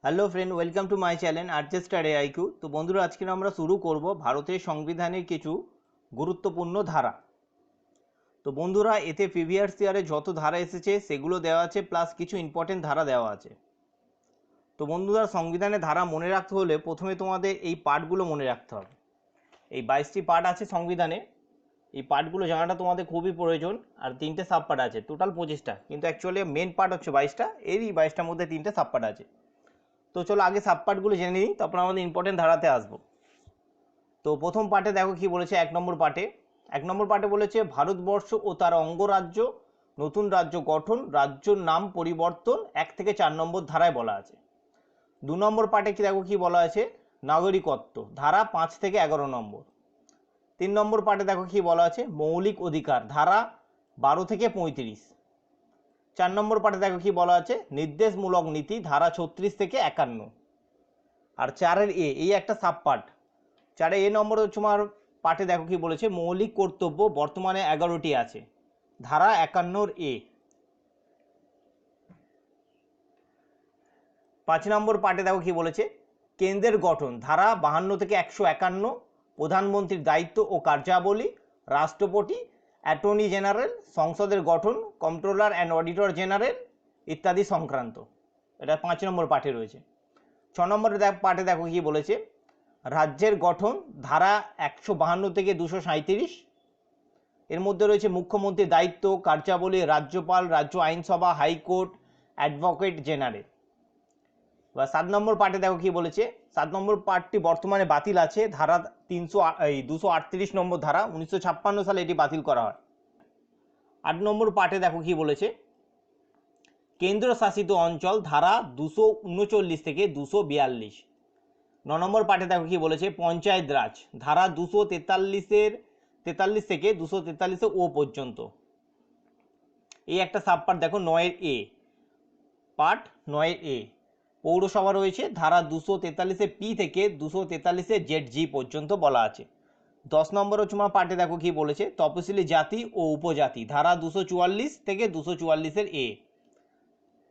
Hello friend, welcome to my channel আরজেস্টার এআইকিউ। তো বন্ধুরা, আজকে আমরা শুরু করব ভারতের সংবিধানের কিছু গুরুত্বপূর্ণ ধারা। তো বন্ধুরা, এতে প্রিভিয়াস ইয়ারে যত ধারা এসেছে সেগুলো দেওয়া আছে, প্লাস কিছু ইম্পর্টেন্ট ধারা দেওয়া আছে। তো বন্ধুরা, সংবিধানের ধারা মনে রাখতে হলে প্রথমে তোমাদের এই পার্টগুলো মনে রাখতে হবে। এই 22টি পার্ট আছে সংবিধানে, এই পার্টগুলো জানাটা তোমাদের খুবই প্রয়োজন। আর 3টে সাব পার্ট আছে, টোটাল 25টা, কিন্তু অ্যাকচুয়ালি মেন পার্ট হচ্ছে 22টা, এরই 22টার মধ্যে 3টে সাব পার্ট আছে। তো চলো আগে সাব পার্টগুলো জেনে নিই, তারপর আমাদের ইম্পর্টেন্ট ধারাতে আসবো। তো প্রথম পার্টে দেখো কি বলেছে, এক নম্বর পার্টে বলেছে ভারতবর্ষ ও তার অঙ্গরাজ্য নতুন রাজ্য গঠন, রাজ্যর নাম পরিবর্তন 1 থেকে 4 নম্বর ধারায় বলা আছে। 2 নম্বর পার্টে কি দেখো কি বলা আছে, নাগরিকত্ব ধারা 5 থেকে 11 নম্বর। 3 নম্বর পার্টে দেখো কি বলা আছে, মৌলিক অধিকার ধারা 12 থেকে 35। 4 নম্বর পার্টে দেখো কি বলা আছে, নির্দেশমূলক নীতি ধারা 36 থেকে 51। আর 4-এর এই একটা সাব পার্ট, 4-এ নম্বর তোমার পার্টে দেখো কি বলেছে, মৌলিক কর্তব্য বর্তমানে 11টি আছে ধারা 51-এ। 5 নম্বর পার্টে দেখো কি বলেছে, কেন্দ্রের গঠন ধারা 52 থেকে 151, প্রধানমন্ত্রীর দায়িত্ব ও কার্যাবলী, রাষ্ট্রপতি, অ্যাটর্নি জেনারেল, সংসদের গঠন, কন্ট্রোলার অ্যান্ড অডিটর জেনারেল ইত্যাদি সংক্রান্ত। এটা 5 নম্বর পার্টে রয়েছে। 6 নম্বর পার্টে দেখো কি বলেছে, রাজ্যের গঠন ধারা 152 থেকে 237। এর মধ্যে রয়েছে মুখ্যমন্ত্রীর দায়িত্ব, কার্যাবলী, রাজ্যপাল, রাজ্য আইনসভা, হাইকোর্ট, অ্যাডভোকেট জেনারেল। বা 7 নম্বর পার্টে দেখো কি বলেছে, 7 নম্বর পার্টটি বর্তমানে বাতিল আছে, ধারা 238 নম্বর ধারা, 1956 সালে এটি বাতিল করা হয়। 8 নম্বর পার্টে দেখো কি বলেছে, কেন্দ্রশাসিত অঞ্চল ধারা 239 থেকে 242। 9 নম্বর পার্টে দেখো কি বলেছে, পঞ্চায়েত রাজ ধারা 243 থেকে 243 ও পর্যন্ত। এই একটা সাব পার্ট দেখো 9-এ, পার্ট 9-এ পৌরসভা রয়েছে ধারা 243 পি থেকে 243 জেড জি পর্যন্ত বলা আছে। 10 নম্বর তোমার পার্টে দেখো কি বলেছে, তপশিলি জাতি ও উপজাতি ধারা 244 থেকে 244-এ।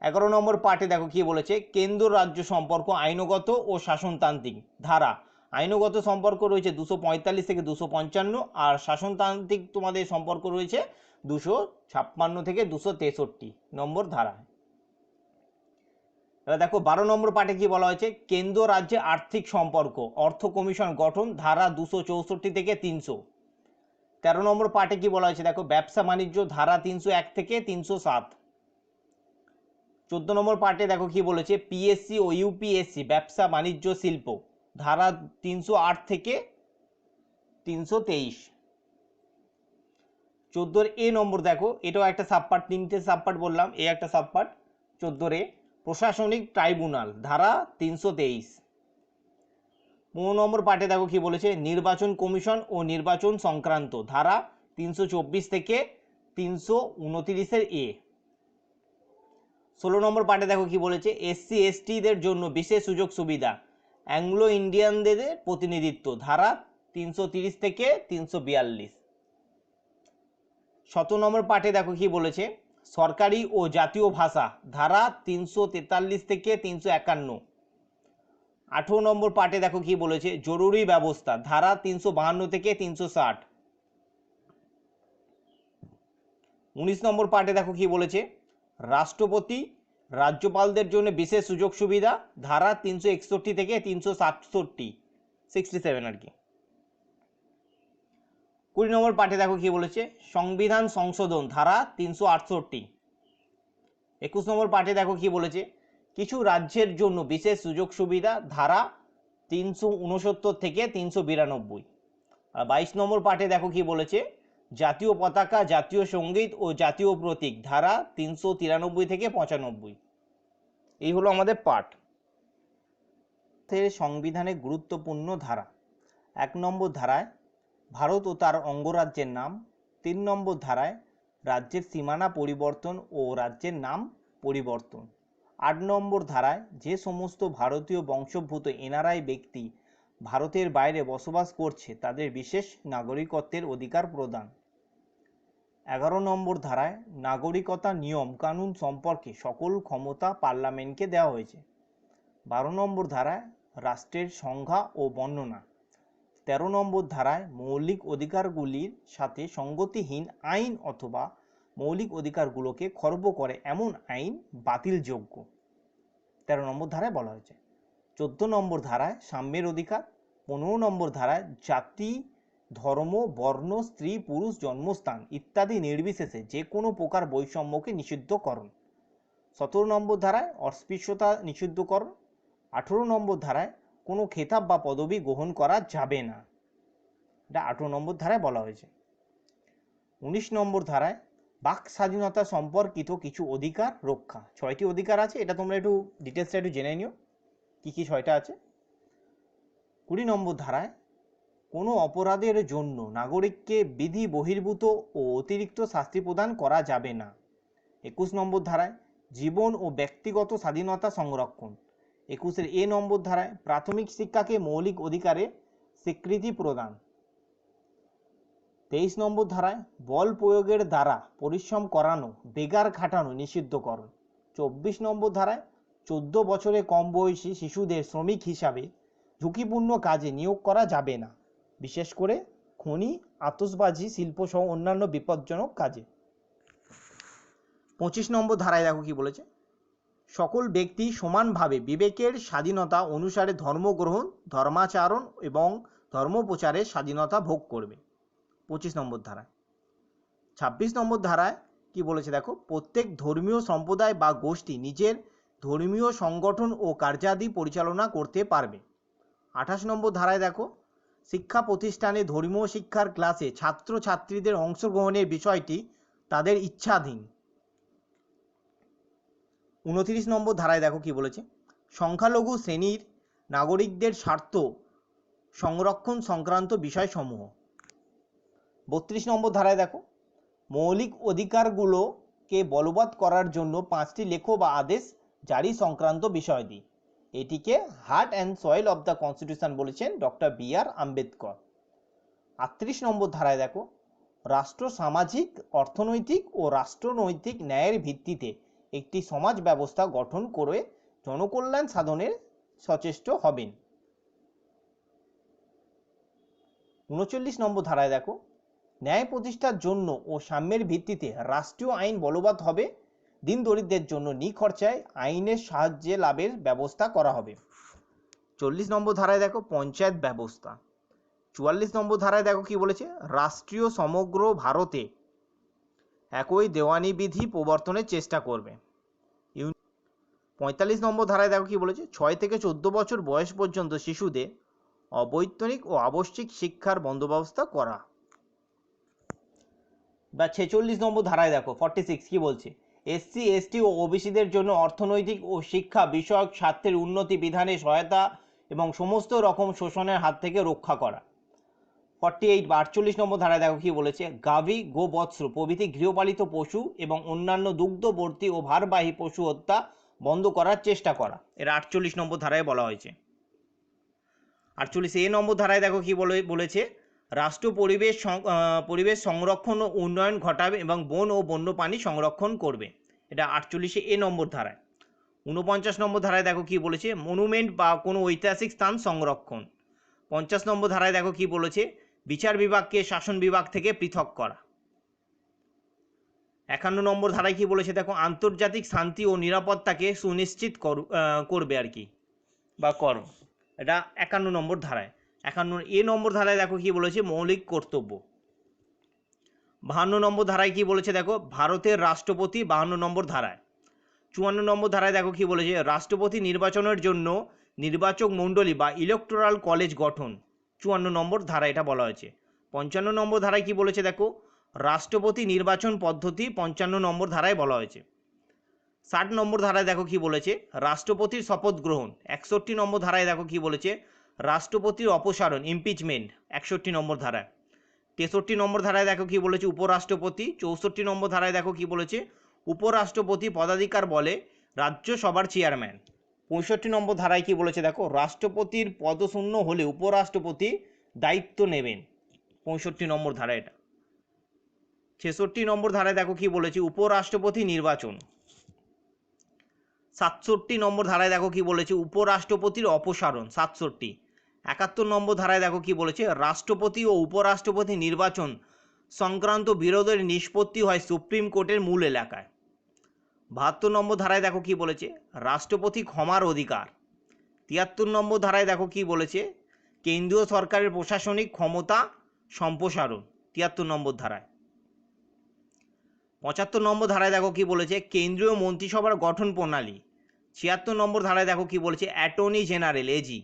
11 নম্বর পার্টে দেখো কি বলেছে, কেন্দ্র রাজ্য সম্পর্ক আইনগত ও শাসনতান্ত্রিক ধারা, আইনগত সম্পর্ক রয়েছে 245 থেকে 255, আর শাসনতান্ত্রিক তোমাদের সম্পর্ক রয়েছে 256 থেকে 263 নম্বর ধারা। এবার দেখো 12 নম্বর পার্টে কি বলা হয়েছে, কেন্দ্র রাজ্যে আর্থিক সম্পর্ক, অর্থ কমিশন গঠন ধারা 264 থেকে 300। 13 নম্বর পার্টে কি বলা হয়েছে, দেখো ব্যবসা বাণিজ্য ধারা 301 থেকে 307। 14 নম্বর পার্টে দেখো কি বলেছে, পিএসসি ও ইউপিএসসি ব্যবসা বাণিজ্য শিল্প ধারা 308 থেকে 323। 14-এ নম্বর দেখো, এটাও একটা সাবপার্ট, 3টে সাবপার্ট বললাম, এই একটা সাবপার্ট। 14-এ প্রশাসনিক ট্রাইব্যুনাল ধারা 323। 15 নম্বর পার্টে দেখো কি বলেছে, নির্বাচন কমিশন ও নির্বাচন সংক্রান্ত ধারা 324 থেকে 329-এ। 16 নম্বর পার্টে দেখো কি বলেছে, এসসি এসটিদের জন্য বিশেষ সুযোগ সুবিধা, অ্যাংলো ইন্ডিয়ানদের প্রতিনিধিত্ব ধারা 330 থেকে 342। 17 নম্বর পার্টে দেখো কি বলেছে, সরকারি ও জাতীয় ভাষা ধারা 343 থেকে 351। 18 নম্বর পার্টে দেখো কি বলেছে, জরুরি ব্যবস্থা ধারা 352 থেকে 360। 19 নম্বর পার্টে দেখো কি বলেছে, রাষ্ট্রপতি রাজ্যপালদের জন্য বিশেষ সুযোগ সুবিধা ধারা 361 থেকে 367, 67 আর কি। 20 নম্বর পার্টে দেখো কি বলেছে, সংবিধান সংশোধন ধারা 368। 21 নম্বর পার্টে দেখো কি বলেছে, কিছু রাজ্যের জন্য বিশেষ সুযোগ সুবিধা ধারা 369 থেকে 392। আর 22 নম্বর পার্টে দেখো কি বলেছে, জাতীয় পতাকা, জাতীয় সঙ্গীত ও জাতীয় প্রতীক ধারা 393 থেকে 95। এই হলো আমাদের পার্ট। সংবিধানের গুরুত্বপূর্ণ ধারা। 1 নম্বর ধারায় ভারত ও তার অঙ্গরাজ্যের নাম। 3 নম্বর ধারায় রাজ্যের সীমানা পরিবর্তন ও রাজ্যের নাম পরিবর্তন। 8 নম্বর ধারায় যে সমস্ত ভারতীয় বংশোদ্ভূত এনআরআই ব্যক্তি ভারতের বাইরে বসবাস করছে তাদের বিশেষ নাগরিকত্বের অধিকার প্রদান। 11 নম্বর ধারায় নাগরিকতা নিয়ম কানুন সম্পর্কে সকল ক্ষমতা পার্লামেন্টকে দেওয়া হয়েছে। 12 নম্বর ধারায় রাষ্ট্রের সংজ্ঞা ও বর্ণনা। 13 নম্বর ধারায় মৌলিক অধিকারগুলির সাথে সঙ্গতিহীন আইন অথবা মৌলিক অধিকারগুলোকে খর্ব করে এমন আইন বাতিলযোগ্য। 13 নম্বর ধারায় বলা হয়েছে। 14 নম্বর ধারায় সাম্যের অধিকার। 15 নম্বর ধারায় জাতি, ধর্ম, বর্ণ, স্ত্রী পুরুষ, জন্মস্থান ইত্যাদি নির্বিশেষে যে কোনো প্রকার বৈষম্যকে নিষিদ্ধকরণ। 17 নম্বর ধারায় অস্পৃশ্যতা নিষিদ্ধকরণ। 18 নম্বর ধারায় কোনো খেতাব বা পদবি গ্রহণ করা যাবে না, এটা 18 নম্বর ধারায় বলা হয়েছে। 19 নম্বর ধারায় বাক স্বাধীনতা সম্পর্কিত কিছু অধিকার রক্ষা। 6টি অধিকার আছে, এটা তোমরা একটু ডিটেলসটা একটু জেনে নিও কি কি 6টা আছে। 20 নম্বর ধারায় কোনো অপরাধের জন্য নাগরিককে বিধি বহির্ভূত ও অতিরিক্ত শাস্তি প্রদান করা যাবে না। 21 নম্বর ধারায় জীবন ও ব্যক্তিগত স্বাধীনতা সংরক্ষণ। 21 এ নম্বর ধারায় প্রাথমিক শিক্ষাকে মৌলিক অধিকারে স্বীকৃতি প্রদান। 23 নম্বর ধারায় বল প্রয়োগের দ্বারা পরিশ্রম করানো, বেগার খাটানো নিষিদ্ধকরণ। 24 নম্বর ধারায় 14 বছরের কম বয়সী শিশুদের শ্রমিক হিসাবে ঝুঁকিপূর্ণ কাজে নিয়োগ করা যাবে না, বিশেষ করে খনি, আতশবাজি শিল্প সহ অন্যান্য বিপজ্জনক কাজে। 25 নম্বর ধারায় দেখো কি বলেছে, সকল ব্যক্তি সমানভাবে বিবেকের স্বাধীনতা অনুসারে ধর্মগ্রহণ, ধর্মাচরণ এবং ধর্মপ্রচারের স্বাধীনতা ভোগ করবে। 25 নম্বর ধারায়। 26 নম্বর ধারায় কি বলেছে দেখো, প্রত্যেক ধর্মীয় সম্প্রদায় বা গোষ্ঠী নিজের ধর্মীয় সংগঠন ও কার্যাদি পরিচালনা করতে পারবে। 28 নম্বর ধারায় দেখো, শিক্ষা প্রতিষ্ঠানে ধর্মীয় শিক্ষার ক্লাসে ছাত্র ছাত্রীদের অংশগ্রহণের বিষয়টি তাদের ইচ্ছাধীন। 29 নম্বর ধারায় দেখো কি বলেছে, সংখ্যালঘু শ্রেণীর নাগরিকদের স্বার্থ সংরক্ষণ সংক্রান্ত বিষয়সমূহ। 32 নম্বর ধারায় দেখো, মৌলিক অধিকারগুলোকে বলবৎ করার জন্য 5টি লেখ বা আদেশ জারি সংক্রান্ত বিষয়াদি। এটিকে heart and soil of the constitution বলেছেন ডক্টর বি.আর. আম্বেদকর। 38 নম্বর ধারায় দেখো, রাষ্ট্র সামাজিক, অর্থনৈতিক ও রাষ্ট্রনৈতিক ন্যায়ের ভিত্তিতে একটি সমাজ ব্যবস্থা গঠন করে জনকল্যাণ সাধনের সচেষ্ট হবেন। 39 নম্বর ধারায় দেখো, ন্যায় প্রতিষ্ঠার জন্য ও সাম্যের ভিত্তিতে রাষ্ট্রীয় আইন বলবৎ হবে, দিন দরিদ্রের জন্য নিখরচায় আইনের সাহায্যে লাভের ব্যবস্থা করা হবে। 40 নম্বর ধারায় দেখো, পঞ্চায়েত ব্যবস্থা। 44 নম্বর ধারায় দেখো কি বলেছে, রাষ্ট্রীয় সমগ্র ভারতে একই দেওয়ানি বিধি প্রবর্তনের চেষ্টা করবে। 45 নম্বর ধারায় দেখো কি বলেছে, 6 থেকে 14 বছর বয়স পর্যন্ত শিশুদের অবৈতনিক ও আবশ্যিক শিক্ষার বন্দোবস্ত করা। বা 46 নম্বর ধারায় দেখো 46 কি বলছে, এসসি এসটি ও ওবিসিদের জন্য অর্থনৈতিক ও শিক্ষা বিষয়ক স্বার্থের উন্নতি বিধানে সহায়তা এবং সমস্ত রকম শোষণের হাত থেকে রক্ষা করা। 48 বা 48 নম্বর ধারায় দেখো কি বলেছে, গাভী, গোবৎস প্রভৃতি গৃহপালিত পশু এবং অন্যান্য দুগ্ধবর্তী ও ভারবাহী পশু হত্যা বন্ধ করার চেষ্টা করা। এর 48 নম্বর ধারায় বলা হয়েছে। 48 এ নম্বর ধারায় দেখো কি বলেছে, রাষ্ট্র পরিবেশ সংরক্ষণ ও উন্নয়ন ঘটাবে এবং বন ও বন্যপ্রাণী সংরক্ষণ করবে। এটা 48 এ নম্বর ধারায়। 49 নম্বর ধারায় দেখো কি বলেছে, মনুমেন্ট বা কোনো ঐতিহাসিক স্থান সংরক্ষণ। 50 নম্বর ধারায় দেখো কি বলেছে, বিচার বিভাগকে শাসন বিভাগ থেকে পৃথক করা। 51 নম্বর ধারায় কি বলেছে দেখো, আন্তর্জাতিক শান্তি ও নিরাপত্তাকে সুনিশ্চিত করবে আর কি বা করো। এটা 51 নম্বর ধারায়। 51 এ নম্বর ধারায় দেখো কি বলেছে, মৌলিক কর্তব্য। 52 নম্বর ধারায় কি বলেছে দেখো, ভারতের রাষ্ট্রপতি। 52 নম্বর ধারায়। 54 নম্বর ধারায় দেখো কি বলেছে, রাষ্ট্রপতি নির্বাচনের জন্য নির্বাচক মণ্ডলী বা ইলেকটোরাল কলেজ গঠন। 54 নম্বর ধারায় এটা বলা হয়েছে। 55 নম্বর ধারায় কি বলেছে দেখো, রাষ্ট্রপতি নির্বাচন পদ্ধতি 55 নম্বর ধারায় বলা হয়েছে। 60 নম্বর ধারায় দেখো কি বলেছে, রাষ্ট্রপতির শপথ গ্রহণ। 61 নম্বর ধারায় দেখো কি বলেছে, রাষ্ট্রপতির অপসারণ, ইমপিচমেন্ট 61 নম্বর ধারায়। 63 নম্বর ধারায় দেখো কি বলেছে, উপরাষ্ট্রপতি। 64 নম্বর ধারায় দেখো কি বলেছে, উপরাষ্ট্রপতি পদাধিকার বলে রাজ্যসভার চেয়ারম্যান। 65 নম্বর ধারায় কি বলেছে দেখো, রাষ্ট্রপতির পদশূন্য হলে উপরাষ্ট্রপতি দায়িত্ব নেবেন। 65 নম্বর ধারায় এটা। 66 নম্বর ধারায় দেখো কি বলেছে, উপরাষ্ট্রপতি নির্বাচন। 67 নম্বর ধারায় দেখো কি বলেছে, উপরাষ্ট্রপতির অপসারণ 67। 71 নম্বর ধারায় দেখো কি বলেছে, রাষ্ট্রপতি ও উপরাষ্ট্রপতি নির্বাচন সংক্রান্ত বিরোধের নিষ্পত্তি হয় সুপ্রিম কোর্টের মূল এলাকায়। 72 নম্বর ধারায় দেখো কি বলেছে, রাষ্ট্রপতি ক্ষমার অধিকার। 73 নম্বর ধারায় দেখো কি বলেছে, কেন্দ্রীয় সরকারের প্রশাসনিক ক্ষমতা সম্প্রসারণ 73 নম্বর ধারায়। 75 নম্বর ধারায় দেখো কি বলেছে, কেন্দ্রীয় মন্ত্রিসভার গঠন প্রণালী। 76 নম্বর ধারায় দেখো কি বলেছে, অ্যাটর্নি জেনারেল এজি।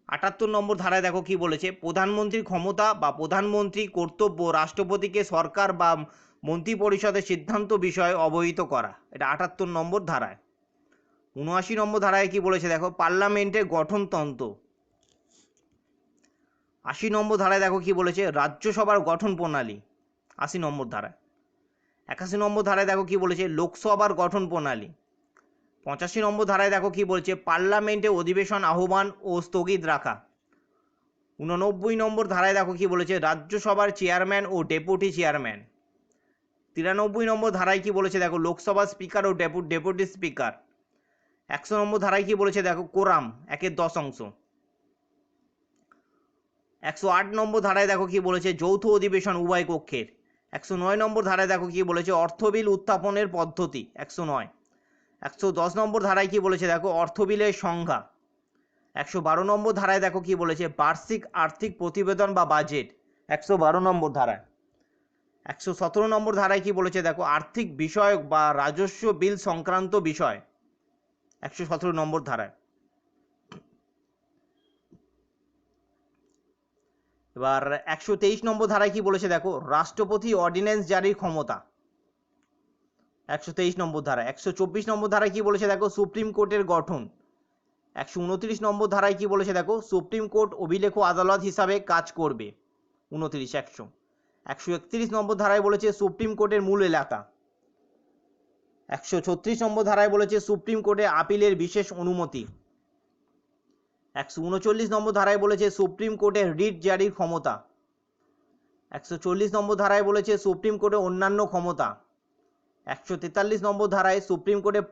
78 নম্বর ধারায় দেখো কি বলেছে, প্রধানমন্ত্রীর ক্ষমতা বা প্রধানমন্ত্রী কর্তব্য রাষ্ট্রপতিকে সরকার বা মন্ত্রিপরিষদের সিদ্ধান্ত বিষয়ে অবহিত করা, এটা 78 নম্বর ধারায়। 79 নম্বর ধারায় কি বলেছে দেখো, পার্লামেন্টের গঠনতন্ত্র। 80 নম্বর ধারায় দেখো কি বলেছে, রাজ্যসভার গঠন প্রণালী 80 নম্বর ধারায়। 81 নম্বর ধারায় দেখো কি বলেছে, লোকসভার গঠন প্রণালী। 85 নম্বর ধারায় দেখো কি বলেছে, পার্লামেন্টে অধিবেশন আহ্বান ও স্থগিত রাখা। 89 নম্বর ধারায় দেখো কি বলেছে, রাজ্যসভার চেয়ারম্যান ও ডেপুটি চেয়ারম্যান। 93 নম্বর ধারায় কি বলেছে দেখো, লোকসভার স্পিকার ও ডেপুটি স্পিকার। 100 নম্বর ধারায় কি বলেছে দেখো, কোরাম 1/10। 108 নম্বর ধারায় দেখো কি বলেছে, যৌথ অধিবেশন উভয় কক্ষের। 109 নম্বর ধারায় দেখো কি বলেছে, অর্থবিল উত্থাপনের পদ্ধতি 109। 110 নম্বর ধারায় কি বলেছে দেখো, অর্থবিলের সংজ্ঞা। 112 নম্বর ধারায় দেখো কি বলেছে, বার্ষিক আর্থিক প্রতিবেদন বা বাজেট 112 নম্বর ধারায়। 117 নম্বর ধারায় কি বলেছে দেখো, আর্থিক বিষয়ক বা রাজস্ব বিল সংক্রান্ত বিষয় 117 নম্বর ধারায়। এবার 123 নম্বর ধারায় কি বলেছে দেখো, রাষ্ট্রপতি অর্ডিন্যান্স জারির ক্ষমতা 123 নম্বর ধারা। 124 নম্বর ধারায় কি বলেছে দেখো, সুপ্রিম কোর্টের গঠন। 129 নম্বর ধারায় কি বলেছে দেখো, সুপ্রিম কোর্ট অভিলেখ আদালত হিসাবে কাজ করবে 29। 131 নম্বর ধারায় বলেছে, সুপ্রিম কোর্টের মূল এলাকা। 136 নম্বর ধারায় বলেছে, সুপ্রিম কোর্টে আপিলের বিশেষ অনুমতি। 139 নম্বর ধারায় বলেছে, সুপ্রিম কোর্টের রিট জারির ক্ষমতা। 140 নম্বর ধারায় বলেছে, সুপ্রিম কোর্টের অন্যান্য ক্ষমতা। 143 নম্বর ধারায় সুপ্রিম কোর্টের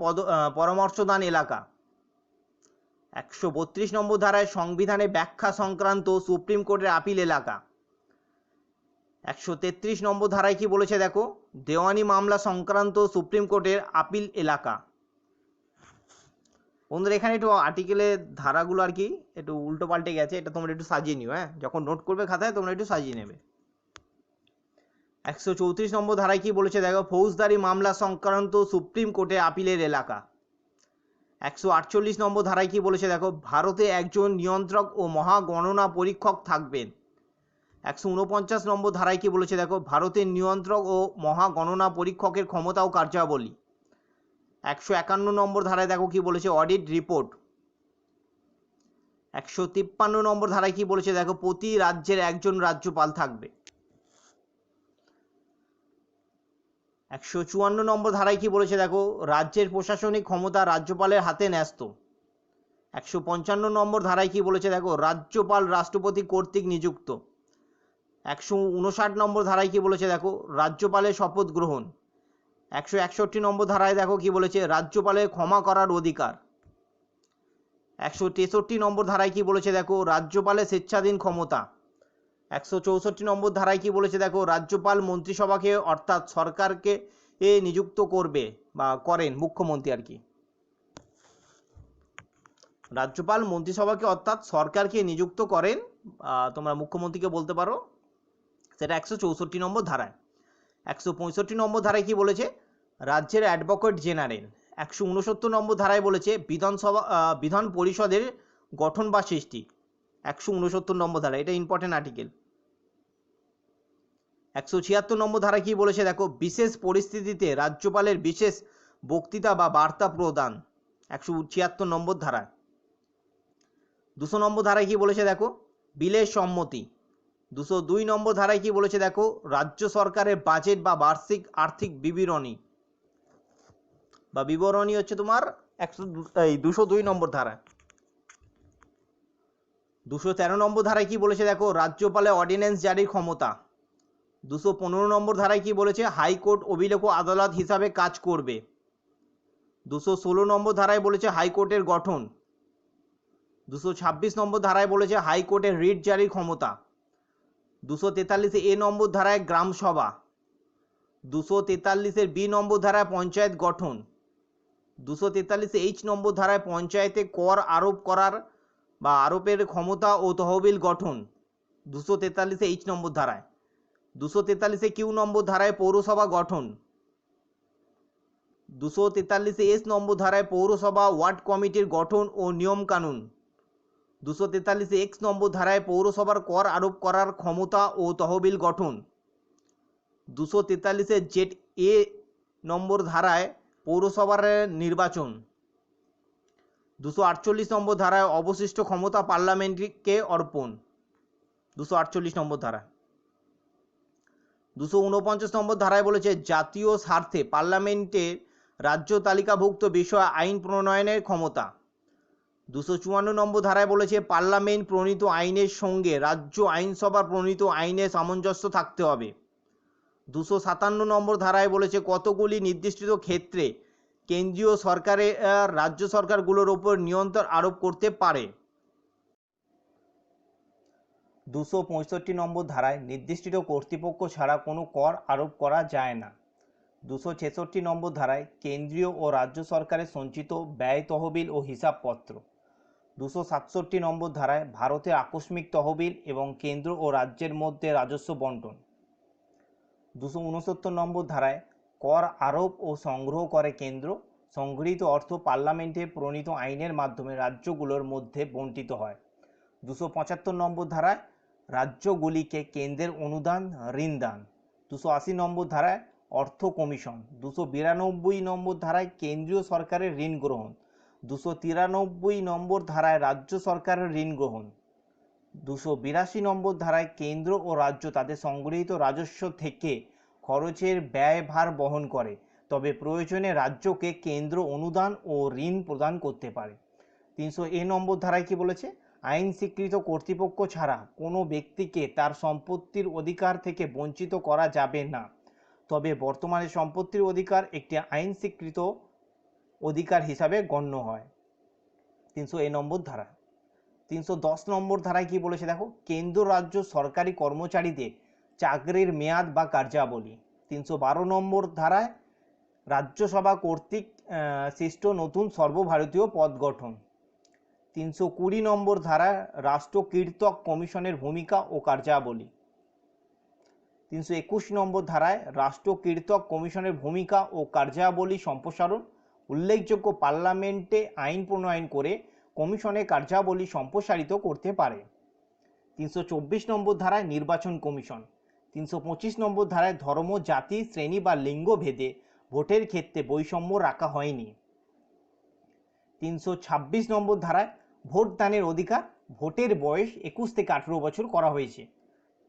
পরামর্শদান এলাকা। 132 নম্বর ধারায় সংবিধানে ব্যাখ্যা সংক্রান্ত সুপ্রিম কোর্টের আপিল এলাকা। 133 নম্বর ধারায় কি বলেছে দেখো, দেওয়ানি মামলা সংক্রান্ত সুপ্রিম কোর্টের আপিল এলাকা। বন্ধুরা এখানে একটু আর্টিকেলের ধারাগুলো আর কি একটু উল্টো পাল্টে গেছে, এটা তোমরা একটু সাজিয়ে নিও। যখন নোট করবে খাতায় তোমরা একটু সাজিয়ে নেবে। 134 নম্বর ধারায় কি বলেছে দেখো, ফৌজদারি মামলা সংক্রান্ত সুপ্রিম কোর্টে আপিলের এলাকা। 148 নম্বর ধারায় কি বলেছে দেখো, ভারতে একজন নিয়ন্ত্রক ও মহাগণনা পরীক্ষক থাকবেন। 149 নম্বর ধারায় কি বলেছে দেখো, ভারতের নিয়ন্ত্রক ও মহাগণনা পরীক্ষকের ক্ষমতা ও কার্যাবলী। 151 নম্বর ধারায় দেখো কি বলেছে, অডিট রিপোর্ট। 153 নম্বর ধারায় কি বলেছে দেখো, প্রতি রাজ্যের একজন রাজ্যপাল থাকবে। 154 নম্বর ধারায় কি বলেছে দেখো, রাজ্যের প্রশাসনিক ক্ষমতা রাজ্যপালের হাতে ন্যস্ত। 155 নম্বর ধারায় কি বলেছে দেখো, রাজ্যপাল রাষ্ট্রপতি কর্তৃক নিযুক্ত। 159 নম্বর ধারায় কি বলেছে দেখো, রাজ্যপালের শপথ গ্রহণ। 161 নম্বর ধারায় দেখো কি বলেছে, রাজ্যপালের ক্ষমা করার অধিকার। 163 নম্বর ধারায় কি বলেছে দেখো, রাজ্যপালের স্বেচ্ছাধীন ক্ষমতা। 164 নম্বর ধারায় কি বলেছে দেখো, রাজ্যপাল মন্ত্রিসভাকে অর্থাৎ সরকারকে নিযুক্ত করবে বা করেন মুখ্যমন্ত্রী আর কি। রাজ্যপাল মন্ত্রিসভাকে অর্থাৎ সরকারকে নিযুক্ত করেন, তোমরা মুখ্যমন্ত্রীকে বলতে পারো, সেটা 164 নম্বর ধারায়। 165 নম্বর ধারায় কি বলেছে, রাজ্যের অ্যাডভোকেট জেনারেল। 169 নম্বর ধারায় বলেছে, বিধান পরিষদের গঠন বা সৃষ্টি 169 নম্বর ধারা, এটা ইম্পর্টেন্ট আর্টিকেল। 176 নম্বর ধারায় কি বলেছে দেখো, বিশেষ পরিস্থিতিতে রাজ্যপালের বিশেষ বক্তৃতা বা বার্তা প্রদান 176 নম্বর ধারায়। 200 নম্বর ধারায় কি বলেছে দেখো, বিলের সম্মতি। 202 নম্বর ধারায় কি বলেছে দেখো, রাজ্য সরকারের বাজেট বা বার্ষিক আর্থিক বিবরণী বা বিবরণী হচ্ছে তোমার 202 নম্বর ধারায়। 213 নম্বর ধারায় কি বলেছে দেখো, রাজ্যপালের অর্ডিন্যান্স জারির ক্ষমতা। 215 নম্বর ধারায় কি বলেছে, হাইকোর্ট অভিলেখ আদালত হিসাবে কাজ করবে। 216 নম্বর ধারায় বলেছে হাইকোর্টের গঠন। 226 নম্বর ধারায় বলেছে হাইকোর্টের রিট জারির ক্ষমতা। 243 নম্বর ধারায় গ্রাম সভা। 243 বি নম্বর ধারায় পঞ্চায়েত গঠন। 243 নম্বর ধারায় পঞ্চায়েতে কর আরোপ করার বা আরোপের ক্ষমতা ও তহবিল গঠন। 243 নম্বর ধারায়। 243 কিউ নম্বর ধারায় পৌরসভা গঠন। 243 নম্বর ধারায় পৌরসভা ওয়ার্ড কমিটির গঠন ও নিয়ম কানুন। 243 নম্বর ধারায় পৌরসভার কর আরোপ করার ক্ষমতা ও তহবিল গঠন। 243 জেড এ নম্বর ধারায় পৌরসভার নির্বাচন। 248 নম্বর ধারায় অবশিষ্ট ক্ষমতা পার্লামেন্টকে অর্পণ। 248 নম্বর ধারা। 249 নম্বর ধারায় বলেছে জাতীয় স্বার্থে পার্লামেন্টের রাজ্য তালিকাভুক্ত বিষয় আইন প্রণয়নের ক্ষমতা। 254 নম্বর ধারায় বলেছে পার্লামেন্ট প্রণীত আইনের সঙ্গে রাজ্য আইনসভা প্রণীত আইনের সামঞ্জস্য থাকতে হবে। 257 নম্বর ধারায় বলেছে কতগুলি নির্দিষ্ট ক্ষেত্রে কেন্দ্রীয় সরকারের রাজ্য সরকারগুলোর ওপর নিয়ন্ত্রণ আরোপ করতে পারে। 265 নম্বর ধারায় নির্দিষ্ট কর্তৃপক্ষ ছাড়া কোনো কর আরোপ করা যায় না। 266 নম্বর ধারায় কেন্দ্রীয় ও রাজ্য সরকারের সঞ্চিত ব্যয় তহবিল ও হিসাবপত্র। 267 নম্বর ধারায় ভারতের আকস্মিক তহবিল এবং কেন্দ্র ও রাজ্যের মধ্যে রাজস্ব বন্টন। 269 নম্বর ধারায় কর আরোপ ও সংগ্রহ করে কেন্দ্র, সংগৃহীত অর্থ পার্লামেন্টে প্রণীত আইনের মাধ্যমে রাজ্যগুলোর মধ্যে বণ্টিত হয়। 275 নম্বর ধারায় রাজ্যগুলিকে কেন্দ্রের অনুদান ঋণ দান। 280 নম্বর ধারায় অর্থ কমিশন। 292 নম্বর ধারায় কেন্দ্রীয় সরকারের ঋণ গ্রহণ। 293 নম্বর ধারায় রাজ্য সরকারের ঋণ গ্রহণ। 282 নম্বর ধারায় কেন্দ্র ও রাজ্য তাদের সংগৃহীত রাজস্ব থেকে খরচের ব্যয়ভার বহন করে, তবে প্রয়োজনে রাজ্যকে কেন্দ্র অনুদান ও ঋণ প্রদান করতে পারে। 300 নম্বর ধারায় কি বলেছে আইন স্বীকৃত কর্তৃপক্ষ ছাড়া কোনো ব্যক্তিকে তার সম্পত্তির অধিকার থেকে বঞ্চিত করা যাবে না, তবে বর্তমানে সম্পত্তির অধিকার একটি আইন স্বীকৃত অধিকার হিসাবে গণ্য হয়। 300 নম্বর ধারা। 310 নম্বর ধারায় কি বলেছে দেখো কেন্দ্র রাজ্য সরকারি কর্মচারীদের চাকরির মেয়াদ বা কার্যাবলী। 312 নম্বর ধারায় রাজ্যসভা কর্তৃক সৃষ্ট নতুন সর্বভারতীয় পদ গঠন। 320 নম্বর ধারায় রাষ্ট্রকীর্তক কমিশনের ভূমিকা ও কার্যাবলী। 321 নম্বর ধারায় রাষ্ট্রকীর্তক কমিশনের ভূমিকা ও কার্যাবলী সম্প্রসারণ। উল্লেখযোগ্য পার্লামেন্টে আইন প্রণয়ন করে কমিশনের কার্যাবলী সম্প্রসারিত করতে পারে। 324 নম্বর ধারায় নির্বাচন কমিশন। 325 নম্বর ধারায় ধর্ম, জাতি, শ্রেণী বা লিঙ্গ ভেদে ভোটের ক্ষেত্রে বৈষম্য রাখা হয়নি। 326 নম্বর ধারায় ভোটদানের অধিকার, ভোটের বয়স 21 থেকে 18 বছর করা হয়েছে।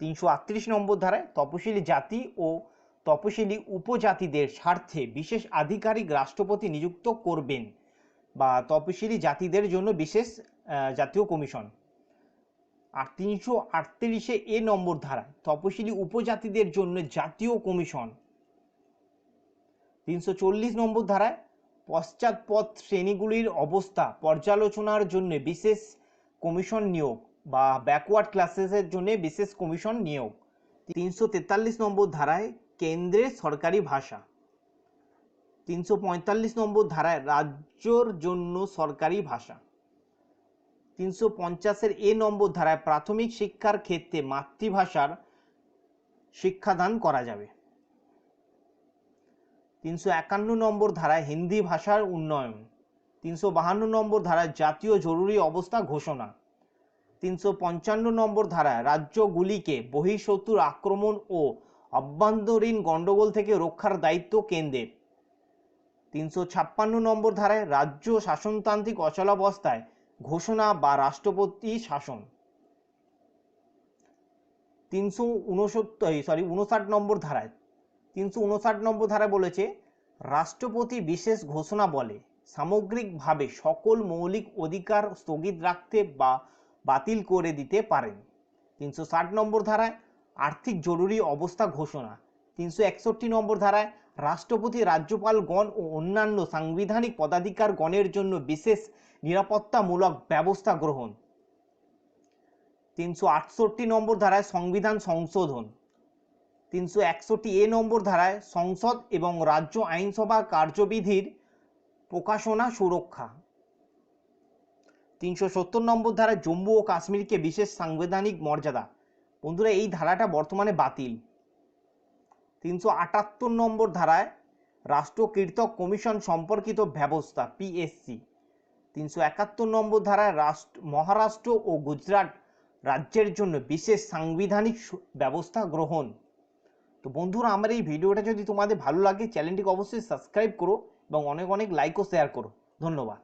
338 নম্বর ধারায় তপশিলি জাতি ও তপশিলি উপজাতিদের স্বার্থে বিশেষ আধিকারিক রাষ্ট্রপতি নিযুক্ত করবেন বা তপশিলি জাতিদের জন্য বিশেষ জাতীয় কমিশন। আর 338 নম্বর ধারায় তপশিলি উপজাতিদের জন্য জাতীয় কমিশন। 340 নম্বর ধারায় পশ্চাৎপদ শ্রেণীগুলির অবস্থা পর্যালোচনার জন্য বিশেষ কমিশন নিয়োগ বা ব্যাকওয়ার্ড ক্লাসেসের জন্য বিশেষ কমিশন নিয়োগ। 343 নম্বর ধারায় কেন্দ্রের সরকারি ভাষা। 345 নম্বর ধারায় রাজ্যর জন্য সরকারি ভাষা। 350 নম্বর ধারায় প্রাথমিক শিক্ষার ক্ষেত্রে মাতৃভাষার শিক্ষাদান করা যাবে। 351 নম্বর ধারায় হিন্দি ভাষার উন্নয়ন। 352 নম্বর ধারায় জাতীয় জরুরি অবস্থা ঘোষণা। 355 নম্বর ধারায় রাজ্যগুলিকে বহিঃশত্রুর আক্রমণ ও অভ্যন্তরীণ গণ্ডগোল থেকে রক্ষার দায়িত্ব কেন্দ্রের। 356 নম্বর ধারায় রাজ্য শাসনতান্ত্রিক অচলাবস্থায় ঘোষণা বা রাষ্ট্রপতি শাসন। 359 নম্বর ধারায় 359 নম্বর ধারায় বলেছে রাষ্ট্রপতি বিশেষ ঘোষণা বলে সামগ্রিকভাবে সকল মৌলিক অধিকার স্থগিত রাখতে বা বাতিল করে দিতে পারেন। 360 নম্বর ধারায় আর্থিক জরুরি অবস্থা ঘোষণা। 361 নম্বর ধারায় রাষ্ট্রপতি, রাজ্যপালগণ ও অন্যান্য সাংবিধানিক পদাধিকারগণের জন্য বিশেষ নিরাপত্তামূলক ব্যবস্থা গ্রহণ। 368 নম্বর ধারায় সংবিধান সংশোধন। 361 নম্বর ধারায় সংসদ এবং রাজ্য আইনসভা কার্যবিধির প্রকাশনা সুরক্ষা। 370 নম্বর ধারায় জম্মু ও কাশ্মীরকে বিশেষ সাংবিধানিক মর্যাদা। বন্ধুরা এই ধারাটা বর্তমানে বাতিল। 378 নম্বর ধারায় রাষ্ট্রকীর্তক কমিশন সম্পর্কিত ব্যবস্থা পিএসসি। 371 নম্বর ধারায় মহারাষ্ট্র ও গুজরাট রাজ্যের জন্য বিশেষ সাংবিধানিক ব্যবস্থা গ্রহণ। তো বন্ধুরা আমার এই ভিডিওটা যদি তোমাদের ভালো লাগে চ্যানেলটিকে অবশ্যই সাবস্ক্রাইব করো এবং অনেক অনেক লাইক ও শেয়ার করো। ধন্যবাদ।